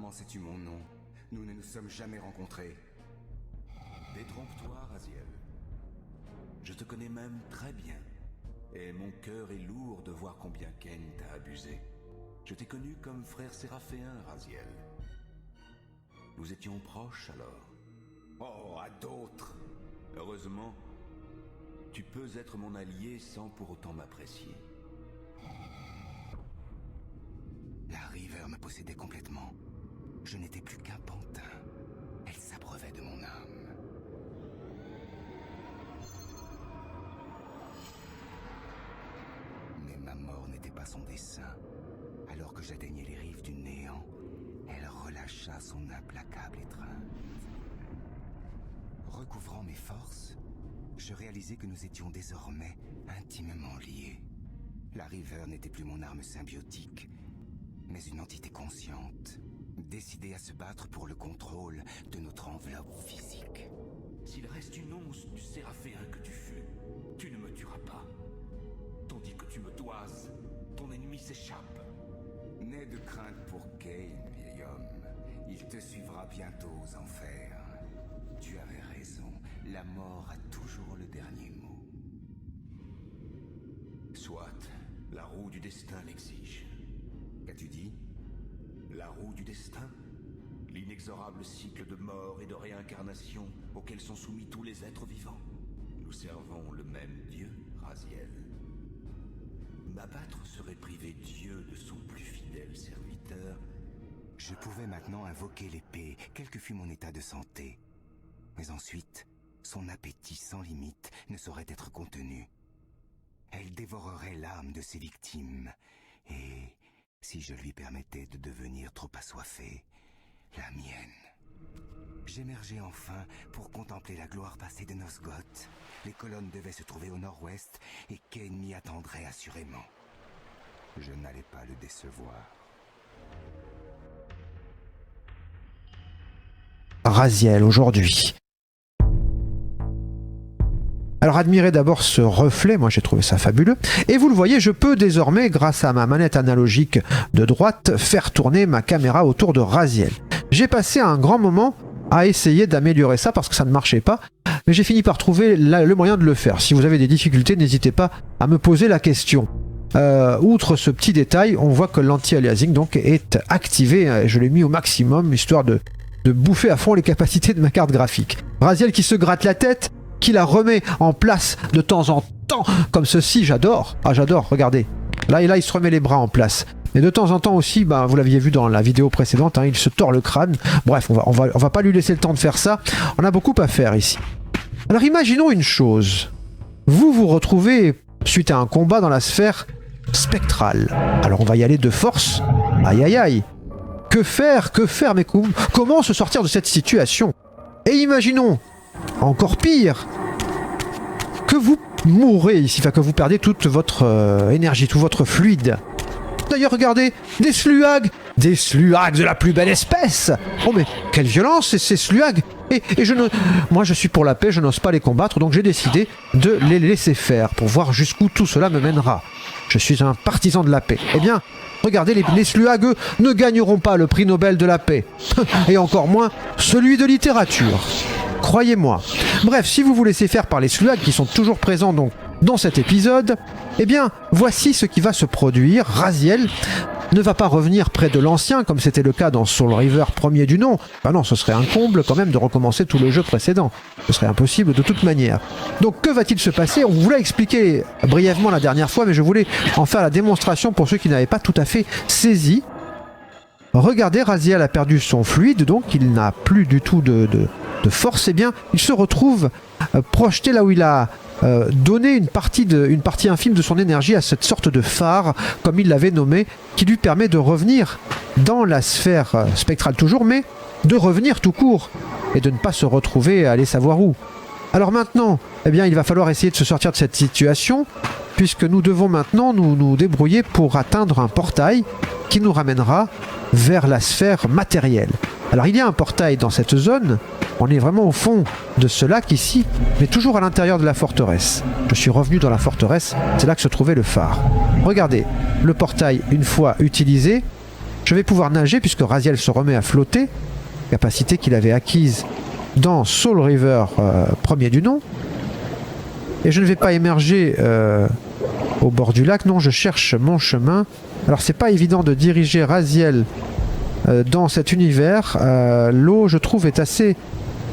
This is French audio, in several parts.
Comment sais-tu mon nom? Nous ne nous sommes jamais rencontrés. Détrompe-toi, Raziel. Je te connais même très bien. Et mon cœur est lourd de voir combien Kain t'a abusé. Je t'ai connu comme frère séraphéen, Raziel. Nous étions proches alors. Oh, à d'autres. Heureusement, tu peux être mon allié sans pour autant m'apprécier. La River me possédait complètement. Je n'étais plus qu'un pantin. Elle s'abreuvait de mon âme. Mais ma mort n'était pas son dessein. Alors que j'atteignais les rives du néant, elle relâcha son implacable étreinte. Recouvrant mes forces, je réalisai que nous étions désormais intimement liés. La River n'était plus mon arme symbiotique, mais une entité consciente, décidée à se battre pour le contrôle de notre enveloppe physique. S'il reste une once du séraphéen que tu fus, tu ne me tueras pas. Tandis que tu me toises, ton ennemi s'échappe. N'aie de crainte pour Kain, vieil homme. Il te suivra bientôt aux enfers. Tu avais raison, la mort a toujours le dernier mot. Soit, la roue du destin l'exige. Qu'as-tu dit? La roue du destin? L'inexorable cycle de mort et de réincarnation auquel sont soumis tous les êtres vivants. Nous servons le même Dieu, Raziel. M'abattre serait priver Dieu de son plus fidèle serviteur. Je pouvais maintenant invoquer l'épée, quel que fût mon état de santé. Mais ensuite, son appétit sans limite ne saurait être contenu. Elle dévorerait l'âme de ses victimes. Et si je lui permettais de devenir trop assoiffée, la mienne. J'émergeais enfin pour contempler la gloire passée de Nosgoth. Les colonnes devaient se trouver au nord-ouest et Kain m'y attendrait assurément. Je n'allais pas le décevoir. Raziel aujourd'hui. Alors admirez d'abord ce reflet, moi j'ai trouvé ça fabuleux. Et vous le voyez, je peux désormais, grâce à ma manette analogique de droite, faire tourner ma caméra autour de Raziel. J'ai passé un grand moment à essayer d'améliorer ça parce que ça ne marchait pas, mais j'ai fini par trouver le moyen de le faire. Si vous avez des difficultés, n'hésitez pas à me poser la question. Outre ce petit détail, on voit que l'anti-aliasing donc est activé. Je l'ai mis au maximum, histoire de bouffer à fond les capacités de ma carte graphique. Raziel qui se gratte la tête, qui la remet en place de temps en temps, comme ceci, j'adore. Ah j'adore, regardez. Là, il se remet les bras en place. Et de temps en temps aussi, vous l'aviez vu dans la vidéo précédente, il se tord le crâne. Bref, on va pas lui laisser le temps de faire ça. On a beaucoup à faire ici. Alors imaginons une chose. Vous vous retrouvez suite à un combat dans la sphère spectrale. Alors on va y aller de force. Aïe aïe aïe. Que faire, mais comment se sortir de cette situation? Et imaginons, encore pire, que vous mourrez ici, que vous perdez toute votre énergie, tout votre fluide. D'ailleurs, regardez, des sluags de la plus belle espèce. Oh mais quelle violence ces sluags. Et moi je suis pour la paix, je n'ose pas les combattre, donc j'ai décidé de les laisser faire pour voir jusqu'où tout cela me mènera. Je suis un partisan de la paix. Eh bien, regardez, les sluags, eux, ne gagneront pas le prix Nobel de la paix. Et encore moins celui de littérature. Croyez-moi. Bref, si vous vous laissez faire par les sluags qui sont toujours présents donc dans cet épisode, eh bien, voici ce qui va se produire. Raziel ne va pas revenir près de l'ancien, comme c'était le cas dans Soul River premier du nom. Non, ce serait un comble quand même de recommencer tout le jeu précédent. Ce serait impossible de toute manière. Donc, que va-t-il se passer? On vous l'a expliqué brièvement la dernière fois, mais je voulais en faire la démonstration pour ceux qui n'avaient pas tout à fait saisi. Regardez, Raziel a perdu son fluide, donc il n'a plus du tout de force. Eh bien, il se retrouve projeté là où il a donné une partie infime de son énergie à cette sorte de phare, comme il l'avait nommé, qui lui permet de revenir dans la sphère spectrale toujours, mais de revenir tout court, et de ne pas se retrouver à aller savoir où. Alors maintenant, eh bien, il va falloir essayer de se sortir de cette situation, puisque nous devons maintenant nous débrouiller pour atteindre un portail qui nous ramènera vers la sphère matérielle. Alors il y a un portail dans cette zone, on est vraiment au fond de ce lac ici, mais toujours à l'intérieur de la forteresse. Je suis revenu dans la forteresse, c'est là que se trouvait le phare. Regardez, le portail une fois utilisé, je vais pouvoir nager puisque Raziel se remet à flotter, capacité qu'il avait acquise dans Soul River premier du nom. Et je ne vais pas émerger au bord du lac, non, je cherche mon chemin. Alors c'est pas évident de diriger Raziel dans cet univers. L'eau, je trouve, est assez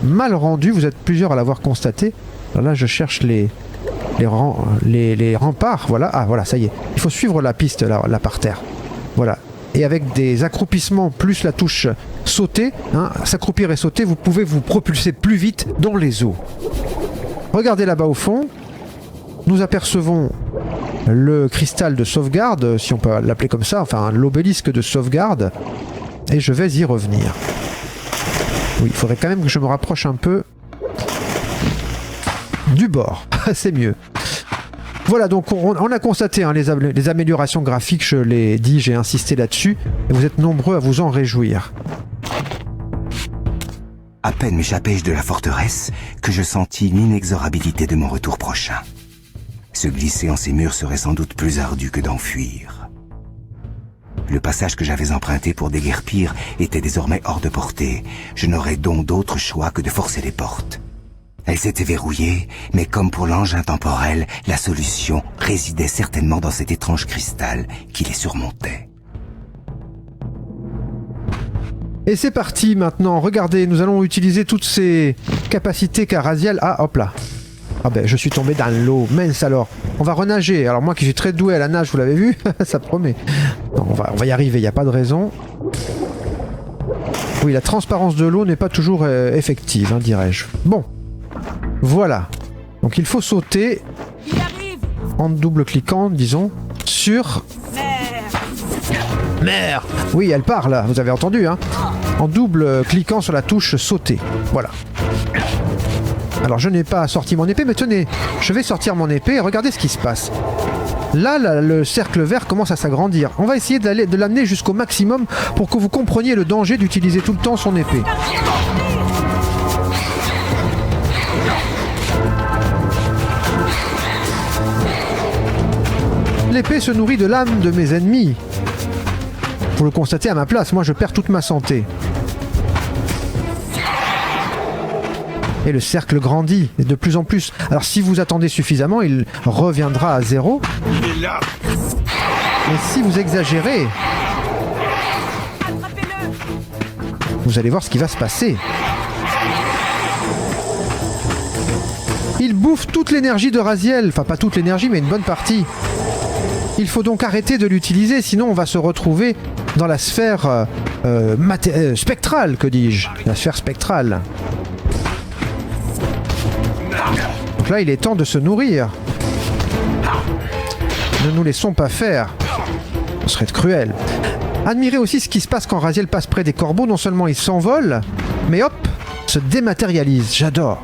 mal rendue, vous êtes plusieurs à l'avoir constaté. Alors là je cherche les remparts, voilà. Ah voilà, ça y est, il faut suivre la piste là par terre. Voilà. Et avec des accroupissements plus la touche sauter, hein, s'accroupir et sauter, vous pouvez vous propulser plus vite dans les eaux. Regardez là-bas au fond, nous apercevons le cristal de sauvegarde, si on peut l'appeler comme ça, enfin l'obélisque de sauvegarde, et je vais y revenir. Oui, il faudrait quand même que je me rapproche un peu du bord, c'est mieux. Voilà, donc on a constaté hein, les améliorations graphiques, je l'ai dit, j'ai insisté là-dessus, et vous êtes nombreux à vous en réjouir. À peine m'échappai-je de la forteresse que je sentis l'inexorabilité de mon retour prochain. Se glisser en ces murs serait sans doute plus ardu que d'enfuir. Le passage que j'avais emprunté pour déguerpir était désormais hors de portée. Je n'aurais donc d'autre choix que de forcer les portes. Elles s'étaient verrouillées, mais comme pour l'engin temporel, la solution résidait certainement dans cet étrange cristal qui les surmontait. Et c'est parti maintenant, regardez, nous allons utiliser toutes ces capacités qu'a Raziel. Ah, hop là. Ah ben, je suis tombé dans l'eau, mince alors. On va renager, alors moi qui suis très doué à la nage, vous l'avez vu, ça promet. Non, on va y arriver, il n'y a pas de raison. Oui, la transparence de l'eau n'est pas toujours effective, hein, dirais-je. Bon, voilà. Donc il faut sauter en double-cliquant, disons, sur... Mère. Oui, elle parle, vous avez entendu, hein. En double-cliquant sur la touche sauter. Voilà. Alors je n'ai pas sorti mon épée, mais tenez, je vais sortir mon épée et regardez ce qui se passe. Là, le cercle vert commence à s'agrandir. On va essayer de l'amener jusqu'au maximum pour que vous compreniez le danger d'utiliser tout le temps son épée. L'épée se nourrit de l'âme de mes ennemis. Vous le constatez à ma place, moi je perds toute ma santé. Et le cercle grandit de plus en plus. Alors si vous attendez suffisamment, il reviendra à 0. Et si vous exagérez, vous allez voir ce qui va se passer. Il bouffe toute l'énergie de Raziel. Enfin pas toute l'énergie, mais une bonne partie. Il faut donc arrêter de l'utiliser, sinon on va se retrouver dans la sphère spectrale, que dis-je. La sphère spectrale. Donc là, il est temps de se nourrir. Ne nous laissons pas faire. Ce serait cruel. Admirez aussi ce qui se passe quand Raziel passe près des corbeaux. Non seulement il s'envole, mais hop, se dématérialise. J'adore.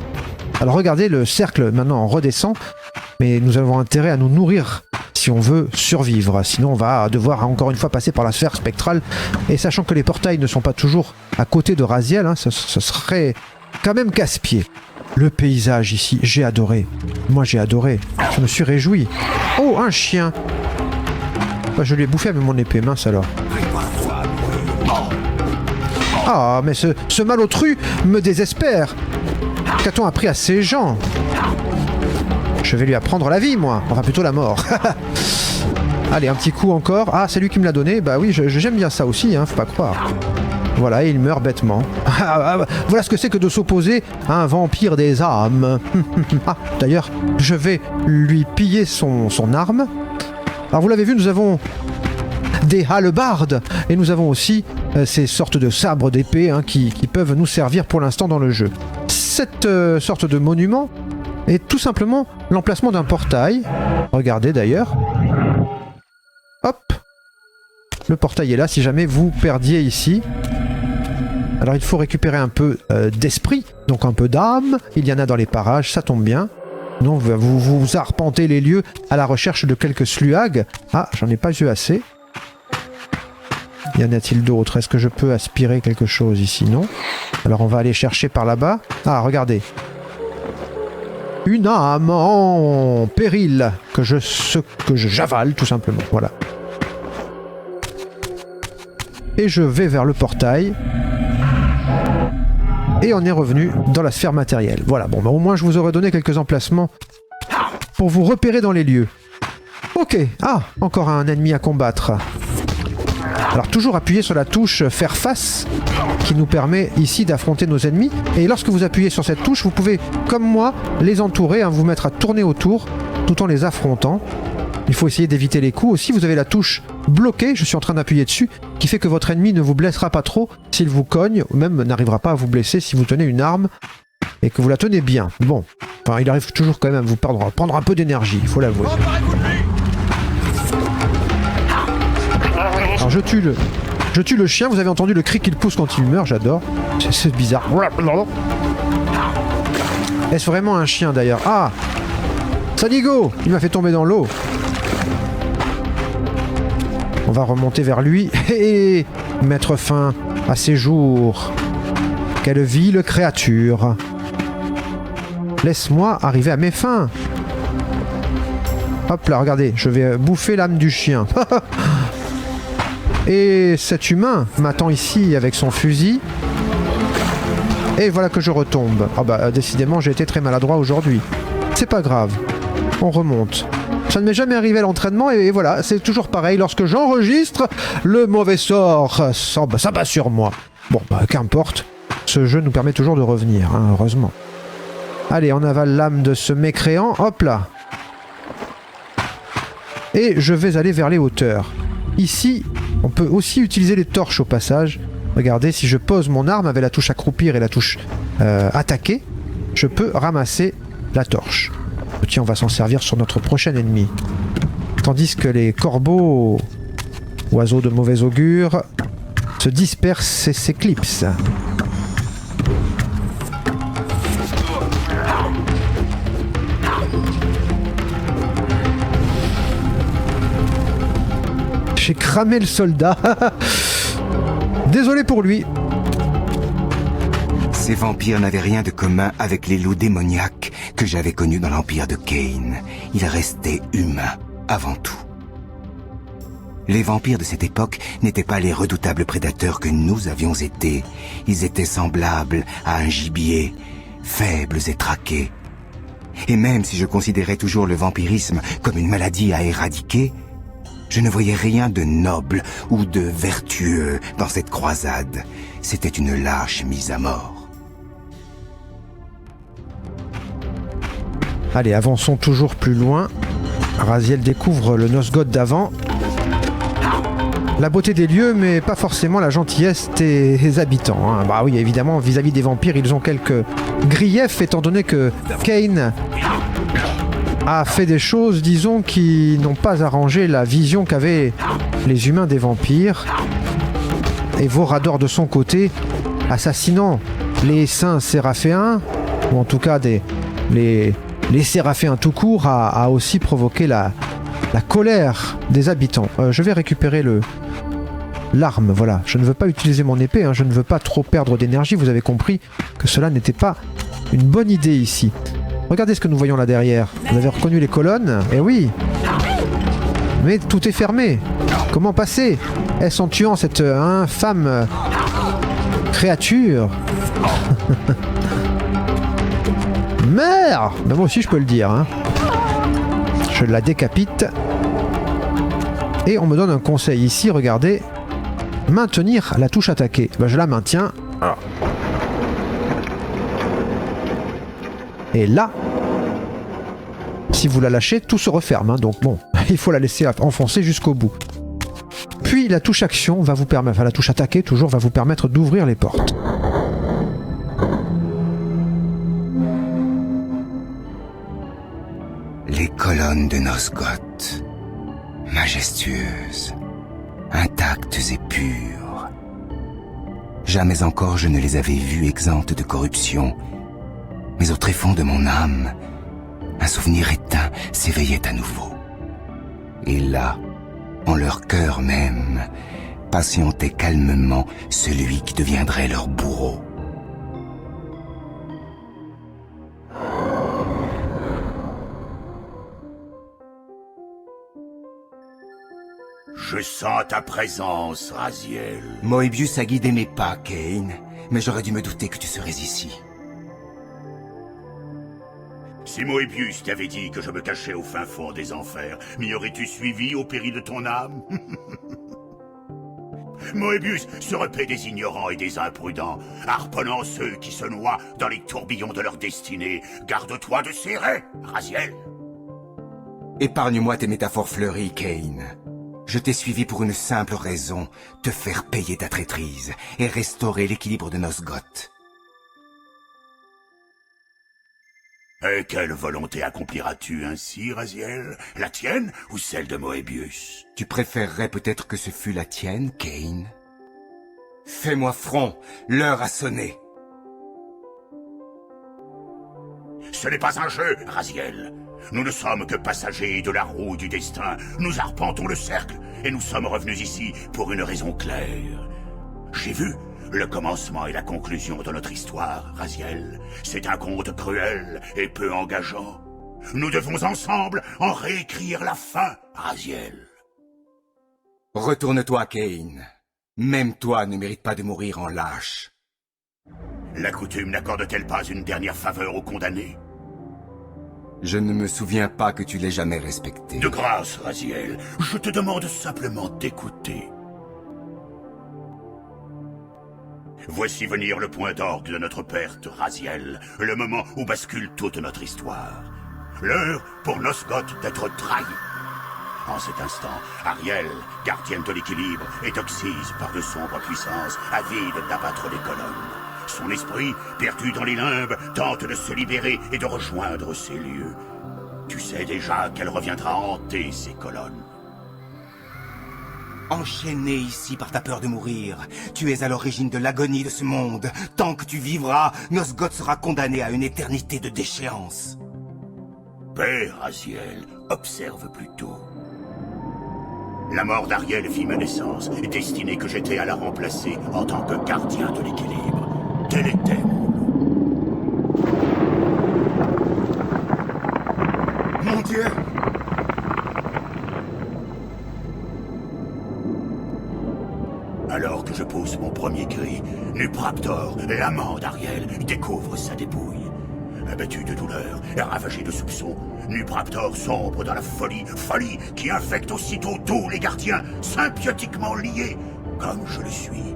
Alors regardez, le cercle maintenant redescend. Mais nous avons intérêt à nous nourrir si on veut survivre. Sinon, on va devoir encore une fois passer par la sphère spectrale. Et sachant que les portails ne sont pas toujours à côté de Raziel, hein, ce serait quand même casse-pied. Le paysage ici, j'ai adoré. Moi, j'ai adoré. Je me suis réjoui. Oh, un chien. Bah, je lui ai bouffé avec mon épée, mince alors. Ah, mais ce malotru me désespère. Qu'a-t-on appris à ces gens ? Je vais lui apprendre la vie, moi. Enfin, plutôt la mort. Allez, un petit coup encore. Ah, c'est lui qui me l'a donné. Bah oui, j'aime bien ça aussi, hein, faut pas croire. Voilà, il meurt bêtement. Voilà ce que c'est que de s'opposer à un vampire des âmes. Ah, d'ailleurs, je vais lui piller son arme. Alors, vous l'avez vu, nous avons des hallebardes et nous avons aussi ces sortes de sabres d'épée hein, qui peuvent nous servir pour l'instant dans le jeu. Cette sorte de monument est tout simplement l'emplacement d'un portail. Regardez d'ailleurs. Hop. Le portail est là si jamais vous perdiez ici. Alors il faut récupérer un peu d'esprit, donc un peu d'âme. Il y en a dans les parages, ça tombe bien. Donc vous arpentez les lieux à la recherche de quelques sluags. Ah, j'en ai pas vu assez. Y en a-t-il d'autres? Est-ce que je peux aspirer quelque chose ici? Non. Alors on va aller chercher par là-bas. Ah, regardez. Une âme en péril que j'avale tout simplement. Voilà. et je vais vers le portail. Et on est revenu dans la sphère matérielle. Voilà, bon, bah, au moins je vous aurais donné quelques emplacements pour vous repérer dans les lieux. Ok, ah, encore un ennemi à combattre. Alors toujours appuyer sur la touche faire face qui nous permet ici d'affronter nos ennemis. Et lorsque vous appuyez sur cette touche, vous pouvez, comme moi, les entourer, hein, vous mettre à tourner autour tout en les affrontant. Il faut essayer d'éviter les coups. Aussi, vous avez la touche bloquée, je suis en train d'appuyer dessus, qui fait que votre ennemi ne vous blessera pas trop s'il vous cogne, ou même n'arrivera pas à vous blesser si vous tenez une arme et que vous la tenez bien. Bon, enfin, il arrive toujours quand même à vous prendre un peu d'énergie, il faut l'avouer. Alors je tue le chien, vous avez entendu le cri qu'il pousse quand il meurt, j'adore. C'est bizarre. Est-ce vraiment un chien d'ailleurs? Ah, Sanigo, il m'a fait tomber dans l'eau. On va remonter vers lui et mettre fin à ses jours. Quelle vile créature. Laisse-moi arriver à mes fins. Hop là, regardez, je vais bouffer l'âme du chien. Et cet humain m'attend ici avec son fusil. Et voilà que je retombe. Ah bah décidément j'ai été très maladroit aujourd'hui. C'est pas grave. On remonte. Ça ne m'est jamais arrivé à l'entraînement et voilà, c'est toujours pareil. Lorsque j'enregistre, le mauvais sort s'abat sur moi. Bon, bah qu'importe. Ce jeu nous permet toujours de revenir, hein, heureusement. Allez, on avale l'âme de ce mécréant. Hop là. Et je vais aller vers les hauteurs. Ici, on peut aussi utiliser les torches au passage. Regardez, si je pose mon arme avec la touche accroupir et la touche attaquer, je peux ramasser la torche. Tiens, on va s'en servir sur notre prochain ennemi. Tandis que les corbeaux, oiseaux de mauvais augure, se dispersent et s'éclipsent. J'ai cramé le soldat. Désolé pour lui. Ces vampires n'avaient rien de commun avec les loups démoniaques que j'avais connus dans l'empire de Kane. Ils restaient humains avant tout. Les vampires de cette époque n'étaient pas les redoutables prédateurs que nous avions été. Ils étaient semblables à un gibier, faibles et traqués. Et même si je considérais toujours le vampirisme comme une maladie à éradiquer, je ne voyais rien de noble ou de vertueux dans cette croisade. C'était une lâche mise à mort. Allez, avançons toujours plus loin. Raziel découvre le Nosgoth d'avant. La beauté des lieux, mais pas forcément la gentillesse des habitants. Hein. Bah oui, évidemment, vis-à-vis des vampires, ils ont quelques griefs, étant donné que Kane a fait des choses, disons, qui n'ont pas arrangé la vision qu'avaient les humains des vampires. Et Vorador, de son côté, assassinant les saints séraphéens, ou en tout cas les séraphéens tout court, a aussi provoqué la colère des habitants. Je vais récupérer l'arme, voilà. Je ne veux pas utiliser mon épée, hein. Je ne veux pas trop perdre d'énergie. Vous avez compris que cela n'était pas une bonne idée ici. Regardez ce que nous voyons là derrière. Vous avez reconnu les colonnes? Eh oui. Mais tout est fermé. Comment passer? Est-ce en tuant cette infâme créature? Merde! Ben moi aussi je peux le dire. Hein. Je la décapite. Et on me donne un conseil ici, regardez. Maintenir la touche attaquer. Ben je la maintiens. Et là, si vous la lâchez, tout se referme. Hein, donc bon, il faut la laisser enfoncer jusqu'au bout. Puis la touche action va vous permettre, enfin la touche attaquer toujours va vous permettre d'ouvrir les portes. Les colonnes de Nosgoth, majestueuses, intactes et pures. Jamais encore je ne les avais vues exemptes de corruption. Mais au tréfonds de mon âme, un souvenir éteint s'éveillait à nouveau. Et là, en leur cœur même, patientait calmement celui qui deviendrait leur bourreau. Je sens ta présence, Raziel. Moebius a guidé mes pas, Kane. Mais j'aurais dû me douter que tu serais ici. Si Moebius t'avait dit que je me cachais au fin fond des enfers, m'y aurais-tu suivi au péril de ton âme? Moebius se repaît des ignorants et des imprudents, harponnant ceux qui se noient dans les tourbillons de leur destinée. Garde-toi de ces raies, Raziel. Épargne-moi tes métaphores fleuries, Kane. Je t'ai suivi pour une simple raison, te faire payer ta traîtrise et restaurer l'équilibre de Nosgoth. Et quelle volonté accompliras-tu ainsi, Raziel? La tienne ou celle de Moebius? Tu préférerais peut-être que ce fût la tienne, Kane? Fais-moi front, l'heure a sonné. Ce n'est pas un jeu, Raziel. Nous ne sommes que passagers de la roue du destin. Nous arpentons le cercle et nous sommes revenus ici pour une raison claire. J'ai vu le commencement et la conclusion de notre histoire, Raziel. C'est un conte cruel et peu engageant. Nous devons ensemble en réécrire la fin, Raziel. Retourne-toi, Kane. Même toi ne mérite pas de mourir en lâche. La coutume n'accorde-t-elle pas une dernière faveur aux condamnés? Je ne me souviens pas que tu l'aies jamais respecté. De grâce, Raziel, je te demande simplement d'écouter. Voici venir le point d'orgue de notre perte, Raziel, le moment où bascule toute notre histoire. L'heure pour Nosgoth d'être trahi. En cet instant, Ariel, gardienne de l'équilibre, est oxyse par de sombres puissances, avide d'abattre les colonnes. Son esprit, perdu dans les limbes, tente de se libérer et de rejoindre ces lieux. Tu sais déjà qu'elle reviendra hanter ces colonnes. Enchaîné ici par ta peur de mourir, tu es à l'origine de l'agonie de ce monde. Tant que tu vivras, Nosgoth sera condamné à une éternité de déchéance. Père Raziel, observe plutôt. La mort d'Ariel fit ma naissance, destinée que j'étais à la remplacer en tant que gardien de l'équilibre. Tel était mon lot. Mon Dieu! Alors que je pousse mon premier cri, Nupraptor, l'amant d'Ariel, découvre sa dépouille. Abattu de douleur et ravagé de soupçons, Nupraptor sombre dans la folie, folie qui infecte aussitôt tous les gardiens, symbiotiquement liés, comme je le suis.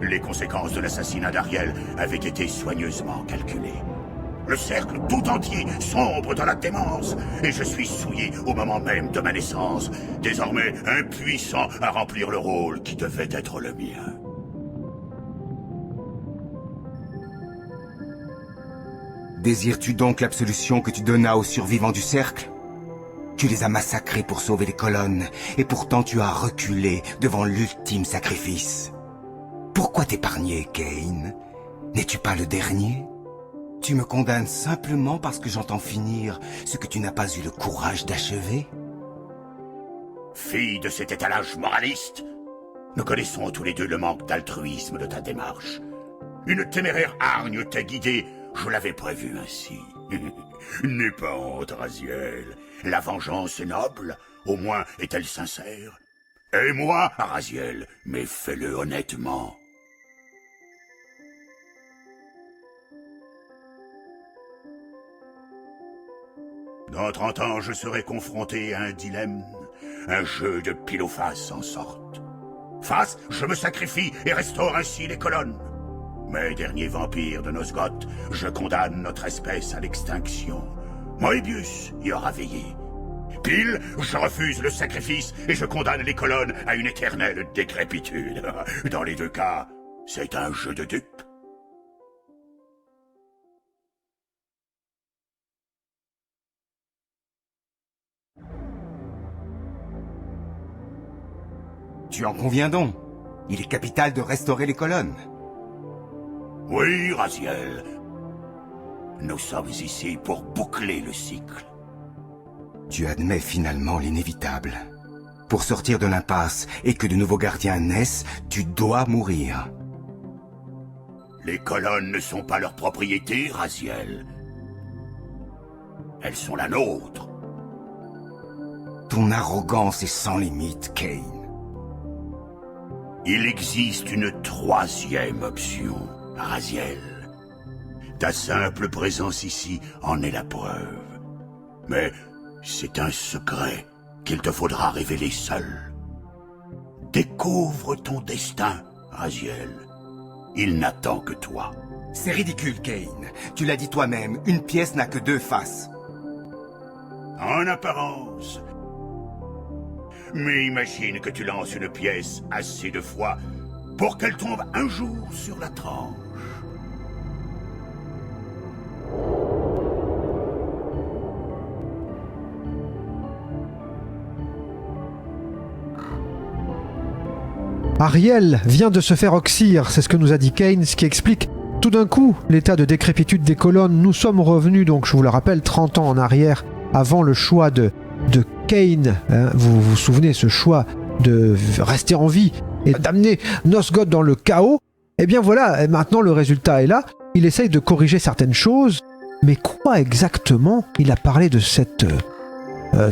Les conséquences de l'assassinat d'Ariel avaient été soigneusement calculées. Le cercle tout entier sombre dans la démence, et je suis souillé au moment même de ma naissance, désormais impuissant à remplir le rôle qui devait être le mien. Désires-tu donc l'absolution que tu donnas aux survivants du cercle? Tu les as massacrés pour sauver les colonnes, et pourtant tu as reculé devant l'ultime sacrifice. Pourquoi t'épargner, Kane? N'es-tu pas le dernier? Tu me condamnes simplement parce que j'entends finir ce que tu n'as pas eu le courage d'achever? Fille de cet étalage moraliste, nous connaissons tous les deux le manque d'altruisme de ta démarche. Une téméraire hargne t'a guidé, je l'avais prévu ainsi. N'aie pas honte, Raziel. La vengeance est noble, au moins est-elle sincère. Et moi, Raziel, mais fais-le honnêtement. Dans 30 ans, je serai confronté à un dilemme, un jeu de pile ou face en sorte. Face, je me sacrifie et restaure ainsi les colonnes. Mais dernier vampire de Nosgoth, je condamne notre espèce à l'extinction. Moebius y aura veillé. Pile, je refuse le sacrifice et je condamne les colonnes à une éternelle décrépitude. Dans les deux cas, c'est un jeu de dupes. Tu en conviens donc? Il est capital de restaurer les colonnes. Oui, Raziel. Nous sommes ici pour boucler le cycle. Tu admets finalement l'inévitable. Pour sortir de l'impasse et que de nouveaux gardiens naissent, tu dois mourir. Les colonnes ne sont pas leur propriété, Raziel. Elles sont la nôtre. Ton arrogance est sans limite, Kane. Il existe une troisième option, Raziel. Ta simple présence ici en est la preuve. Mais c'est un secret qu'il te faudra révéler seul. Découvre ton destin, Raziel. Il n'attend que toi. C'est ridicule, Kane. Tu l'as dit toi-même, une pièce n'a que 2 faces. En apparence. Mais imagine que tu lances une pièce assez de fois pour qu'elle tombe un jour sur la tranche. Ariel vient de se faire oxyre, c'est ce que nous a dit Kane, ce qui explique tout d'un coup l'état de décrépitude des colonnes. Nous sommes revenus, donc je vous le rappelle, 30 ans en arrière, avant le choix de Kane. Hein, vous vous souvenez, ce choix de rester en vie et d'amener Nosgoth dans le chaos. Eh bien voilà, maintenant le résultat est là. Il essaye de corriger certaines choses, mais quoi exactement? Il a parlé de cette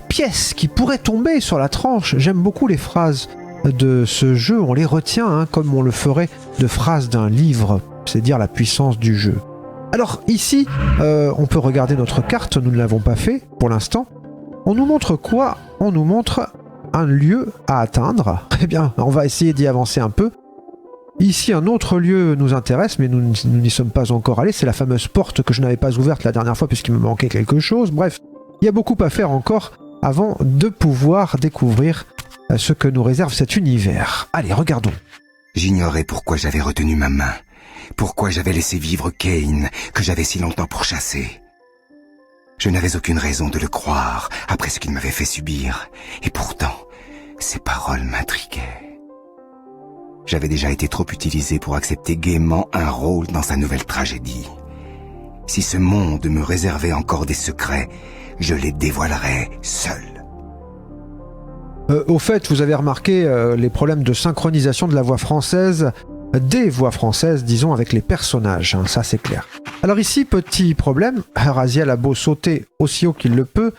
pièce qui pourrait tomber sur la tranche. J'aime beaucoup les phrases de ce jeu, on les retient hein, comme on le ferait de phrases d'un livre, c'est dire la puissance du jeu. Alors ici, on peut regarder notre carte, nous ne l'avons pas fait pour l'instant. On nous montre quoi? On nous montre un lieu à atteindre. Eh bien, on va essayer d'y avancer un peu. Ici, un autre lieu nous intéresse, mais nous n'y sommes pas encore allés. C'est la fameuse porte que je n'avais pas ouverte la dernière fois puisqu'il me manquait quelque chose. Bref, il y a beaucoup à faire encore avant de pouvoir découvrir ce que nous réserve cet univers. Allez, regardons. J'ignorais pourquoi j'avais retenu ma main. Pourquoi j'avais laissé vivre Kane, que j'avais si longtemps pourchassé. Je n'avais aucune raison de le croire, après ce qu'il m'avait fait subir. Et pourtant, ses paroles m'intriguaient. J'avais déjà été trop utilisé pour accepter gaiement un rôle dans sa nouvelle tragédie. Si ce monde me réservait encore des secrets, je les dévoilerais seul. Au fait, vous avez remarqué les problèmes de synchronisation de la voix française, des voix françaises, disons, avec les personnages, hein, ça c'est clair. Alors ici, petit problème, Raziel a beau sauter aussi haut qu'il le peut,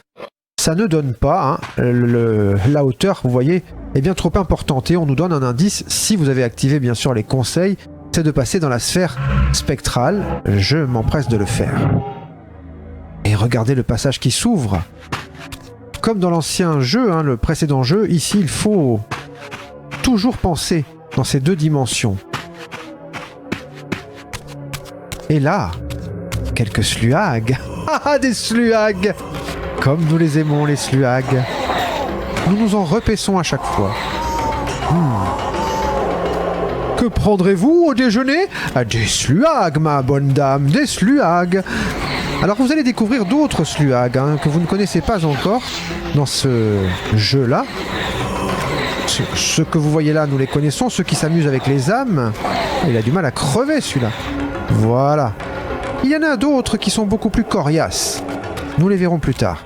ça ne donne pas, hein, la hauteur, vous voyez, est bien trop importante. Et on nous donne un indice, si vous avez activé bien sûr les conseils, c'est de passer dans la sphère spectrale, je m'empresse de le faire. Et regardez le passage qui s'ouvre. Comme dans l'ancien jeu, hein, le précédent jeu, ici il faut toujours penser dans ces 2 dimensions. Et là, quelques sluags. Ah, des sluags! Comme nous les aimons, les sluags. Nous nous en repaissons à chaque fois. Que prendrez-vous au déjeuner? Des sluags, ma bonne dame, des sluags. Alors vous allez découvrir d'autres sluags hein, que vous ne connaissez pas encore dans ce jeu-là. Ceux que vous voyez là, nous les connaissons. Ceux qui s'amusent avec les âmes, il a du mal à crever celui-là. Voilà. Il y en a d'autres qui sont beaucoup plus coriaces. Nous les verrons plus tard.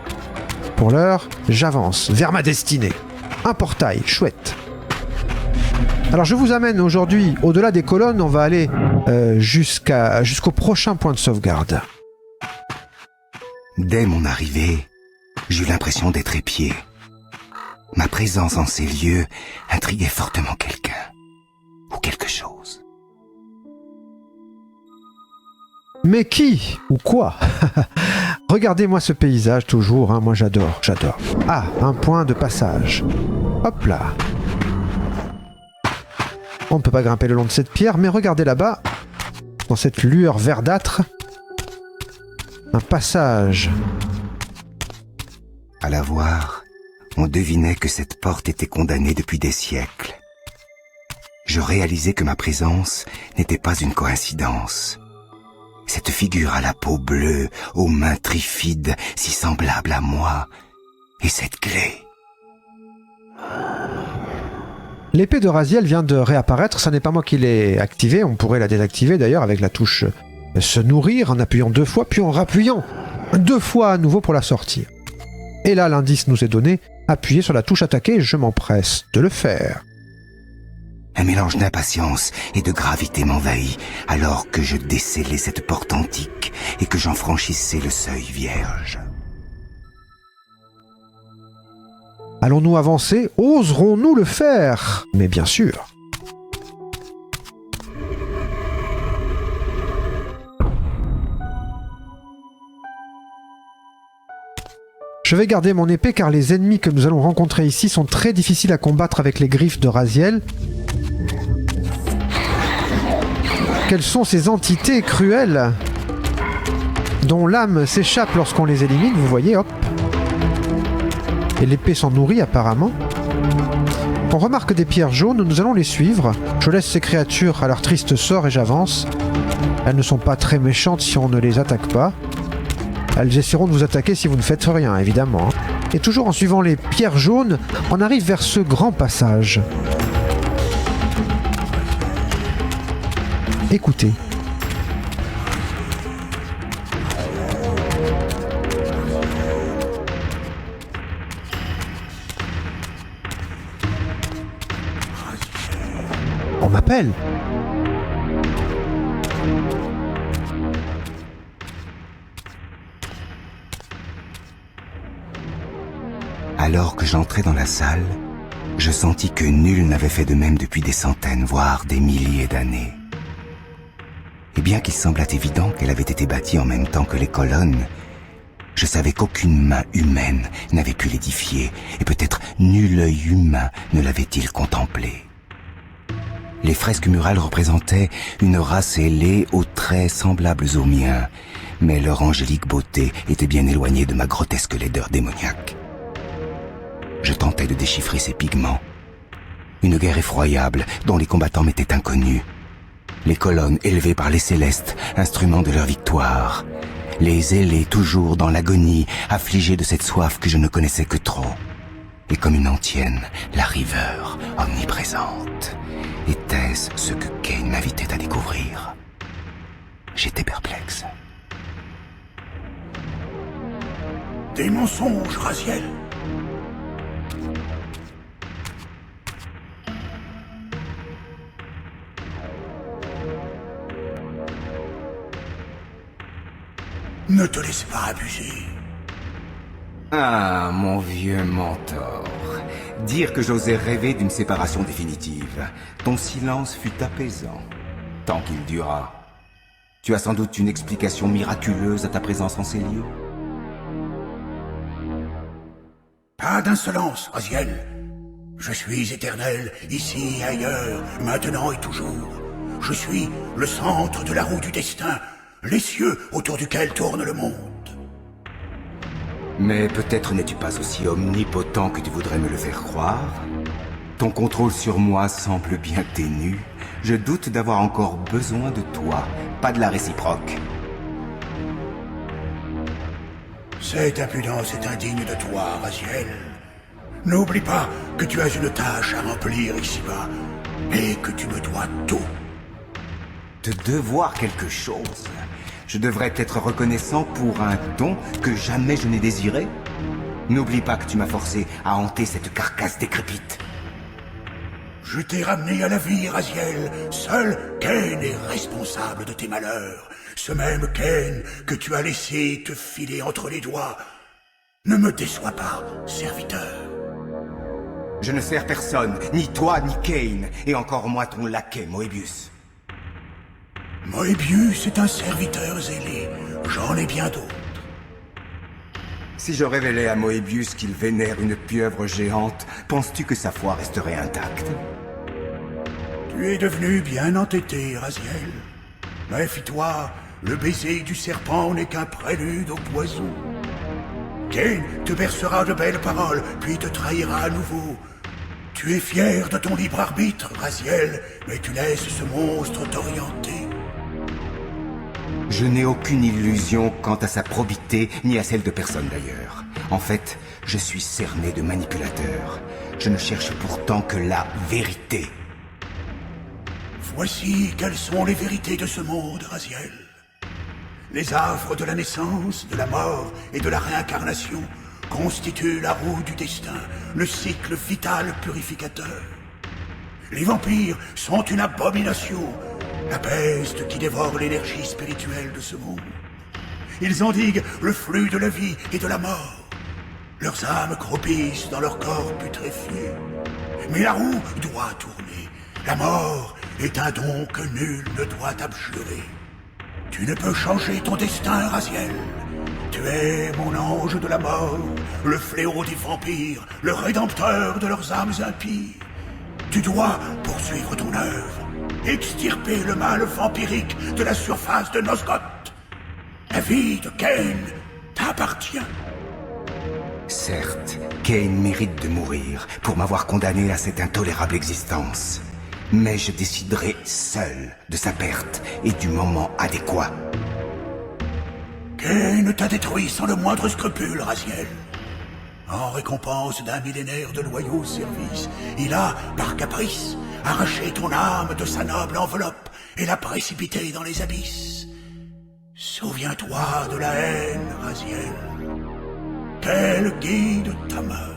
Pour l'heure, j'avance vers ma destinée. Un portail, chouette. Alors je vous amène aujourd'hui, au-delà des colonnes, on va aller jusqu'au prochain point de sauvegarde. Dès mon arrivée, j'eus l'impression d'être épié. Ma présence en ces lieux intriguait fortement quelqu'un ou quelque chose. Mais qui ou quoi? Regardez-moi ce paysage toujours, hein, moi j'adore. Ah, un point de passage. Hop là. On ne peut pas grimper le long de cette pierre, mais regardez là-bas, dans cette lueur verdâtre, un passage. À la voir, on devinait que cette porte était condamnée depuis des siècles. Je réalisais que ma présence n'était pas une coïncidence. Cette figure à la peau bleue, aux mains trifides, si semblable à moi, et cette clé. L'épée de Raziel vient de réapparaître, ça n'est pas moi qui l'ai activée, on pourrait la désactiver d'ailleurs avec la touche se nourrir en appuyant 2 fois, puis en rappuyant 2 fois à nouveau pour la sortir. Et là, l'indice nous est donné, appuyez sur la touche attaquer, je m'empresse de le faire. Un mélange d'impatience et de gravité m'envahit, alors que je décellais cette porte antique et que j'en franchissais le seuil vierge. Allons-nous avancer? Oserons-nous le faire? Mais bien sûr. Je vais garder mon épée car les ennemis que nous allons rencontrer ici sont très difficiles à combattre avec les griffes de Raziel. Quelles sont ces entités cruelles dont l'âme s'échappe lorsqu'on les élimine, vous voyez, hop. Et l'épée s'en nourrit apparemment. On remarque des pierres jaunes, nous allons les suivre. Je laisse ces créatures à leur triste sort et j'avance. Elles ne sont pas très méchantes si on ne les attaque pas. Elles essaieront de vous attaquer si vous ne faites rien, évidemment. Et toujours en suivant les pierres jaunes, on arrive vers ce grand passage. Écoutez. On m'appelle. Alors que j'entrais dans la salle, je sentis que nul n'avait fait de même depuis des centaines, voire des milliers d'années. Et bien qu'il semblât évident qu'elle avait été bâtie en même temps que les colonnes, je savais qu'aucune main humaine n'avait pu l'édifier, et peut-être nul œil humain ne l'avait-il contemplée. Les fresques murales représentaient une race ailée aux traits semblables aux miens, mais leur angélique beauté était bien éloignée de ma grotesque laideur démoniaque. Je tentais de déchiffrer ces pigments. Une guerre effroyable dont les combattants m'étaient inconnus. Les colonnes élevées par les célestes, instruments de leur victoire. Les ailés toujours dans l'agonie, affligés de cette soif que je ne connaissais que trop. Et comme une antienne, la riveur omniprésente. Était-ce ce que Kain m'invitait à découvrir? J'étais perplexe. Des mensonges, Raziel. Ne te laisse pas abuser. Ah, mon vieux mentor. Dire que j'osais rêver d'une séparation définitive. Ton silence fut apaisant. Tant qu'il dura. Tu as sans doute une explication miraculeuse à ta présence en ces lieux? Pas d'insolence, Raziel. Je suis éternel, ici et ailleurs, maintenant et toujours. Je suis le centre de la roue du destin, les cieux autour duquel tourne le monde. Mais peut-être n'es-tu pas aussi omnipotent que tu voudrais me le faire croire? Ton contrôle sur moi semble bien ténu. Je doute d'avoir encore besoin de toi, pas de la réciproque. Cette impudence est indigne de toi, Raziel. N'oublie pas que tu as une tâche à remplir ici-bas, et que tu me dois tout. Te devoir quelque chose? Je devrais être reconnaissant pour un don que jamais je n'ai désiré? N'oublie pas que tu m'as forcé à hanter cette carcasse décrépite. Je t'ai ramené à la vie, Raziel. Seul Kain est responsable de tes malheurs. Ce même Kain que tu as laissé te filer entre les doigts. Ne me déçois pas, serviteur. Je ne sers personne, ni toi, ni Kain, et encore moins ton laquais, Moebius. Moebius est un serviteur zélé. J'en ai bien d'autres. Si je révélais à Moebius qu'il vénère une pieuvre géante, penses-tu que sa foi resterait intacte? Tu es devenu bien entêté, Raziel. Méfie-toi, le baiser du serpent n'est qu'un prélude au poison. Kain te bercera de belles paroles, puis te trahira à nouveau. Tu es fier de ton libre arbitre, Raziel, mais tu laisses ce monstre t'orienter. Je n'ai aucune illusion quant à sa probité, ni à celle de personne d'ailleurs. En fait, je suis cerné de manipulateur. Je ne cherche pourtant que la vérité. Voici quelles sont les vérités de ce monde, Raziel. Les affres de la naissance, de la mort et de la réincarnation constituent la roue du destin, le cycle vital purificateur. Les vampires sont une abomination, la peste qui dévore l'énergie spirituelle de ce monde. Ils endiguent le flux de la vie et de la mort. Leurs âmes croupissent dans leur corps putréfié. Mais la roue doit tourner. La mort est un don que nul ne doit abjurer. Tu ne peux changer ton destin, Raziel. Tu es mon ange de la mort, le fléau des vampires, le rédempteur de leurs âmes impies. Tu dois poursuivre ton œuvre, extirper le mal vampirique de la surface de Nosgoth. La vie de Kain t'appartient. Certes, Kain mérite de mourir pour m'avoir condamné à cette intolérable existence. Mais je déciderai seul de sa perte et du moment adéquat. Kain t'a détruit sans le moindre scrupule, Raziel. En récompense d'un millénaire de loyaux services, il a, par caprice, arraché ton âme de sa noble enveloppe et l'a précipitée dans les abysses. Souviens-toi de la haine, Raziel. Qu'elle guide ta main.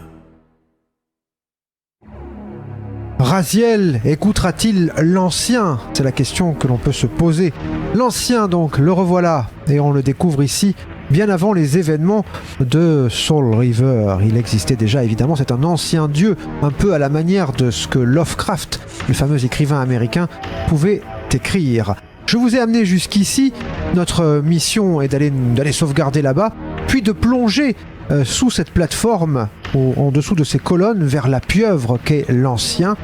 Raziel écoutera-t-il l'ancien? C'est la question que l'on peut se poser. L'ancien donc, le revoilà, et on le découvre ici, bien avant les événements de Soul River. Il existait déjà, évidemment, c'est un ancien dieu, un peu à la manière de ce que Lovecraft, le fameux écrivain américain, pouvait écrire. Je vous ai amené jusqu'ici, notre mission est d'aller sauvegarder là-bas, puis de plonger sous cette plateforme, en dessous de ces colonnes, vers la pieuvre qu'est l'ancien,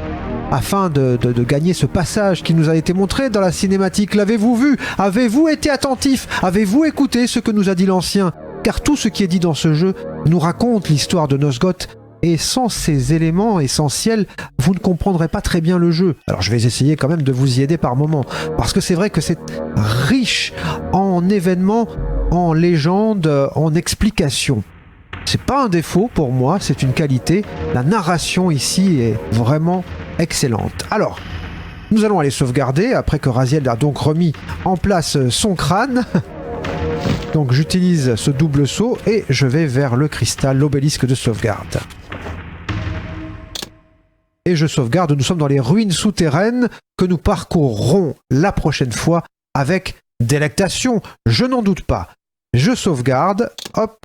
afin de gagner ce passage qui nous a été montré dans la cinématique. L'avez-vous vu? Avez-vous été attentif? Avez-vous écouté ce que nous a dit l'ancien? Car tout ce qui est dit dans ce jeu nous raconte l'histoire de Nosgoth, et sans ces éléments essentiels, vous ne comprendrez pas très bien le jeu. Alors je vais essayer quand même de vous y aider par moments, parce que c'est vrai que c'est riche en événements, en légendes, en explications. C'est pas un défaut pour moi, c'est une qualité. La narration ici est vraiment excellente. Alors, nous allons aller sauvegarder, après que Raziel a donc remis en place son crâne. Donc j'utilise ce double saut et je vais vers le cristal, l'obélisque de sauvegarde. Et je sauvegarde, nous sommes dans les ruines souterraines que nous parcourrons la prochaine fois avec délectation, je n'en doute pas. Je sauvegarde, hop,